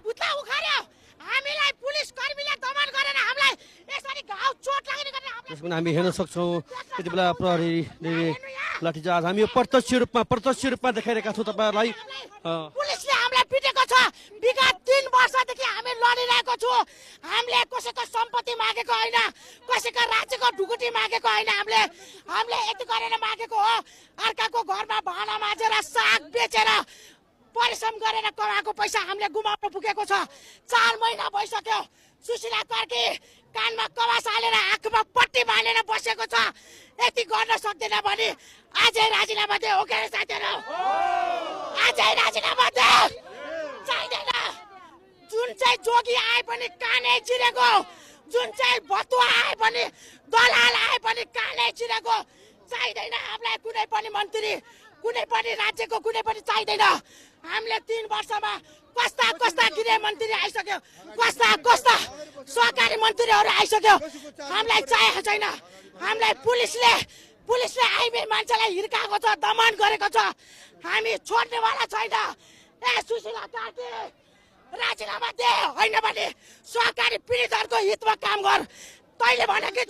भुत्ला उखार्यो हामीलाई पुलिस कर्मीले दमन गरेर हामीलाई यसरी घाउ चोट लाग्ने गरेर त्यसमा हामी हेर्न सक्छौँ त्यति बेला प्रहरीले लाठीचार्ज हामी यो प्रत्यक्ष रूपमा देखाइरहेका छौँ तपाईँहरूलाई पुलिसले हामीलाई पिटेको छ विगत 3 वर्षदेखि हामी लडिरहेको छु हामीले कसैको सम्पत्ति मागेको होइन कसैको राज्यको ढुकुटी मागेको होइन हामीले यति गरेर मागेको हो अर्काको घरमा भाँडा माझेर साग बेचेर परिश्रम गरेर कमाएको पैसा हामीले गुमाउन पुगेको छ 4 महिना भइसक्यो सुशीला कार्की कानमा कवास हालेर आँखामा पट्टी बाँधेर बसेको छ यति गर्न सक्दैन भने आजै राजीनामा दे हो के साथीहरु आजै राजीनामा दे चाहिँदैन जुन चाहिँ जोगी आए पनि कानै चिरेको जुन चाहिँ भतुवा आए पनि दलाल आए पनि कानै चिरेको चाहिँदैन हामीलाई कुनै पनि मन्त्री कुनै पनि राज्यको कुनै पनि चाहिँदैन हामीले 3 वर्षमा कस्ता गृह मन्त्री आइसक्यो कस्ता सहकारी मन्त्रीहरू आइसक्यो हामीलाई चाहिएको छैन हामीलाई पुलिसले आइमे मान्छेलाई हिर्काएको छ दमन गरेको छ हामी छोड्नेवाला छैन ए सुशीला कार्की राजीनामा दे होइन भने सहकारी पीडितहरूको हितमा काम गर तैँले भनेको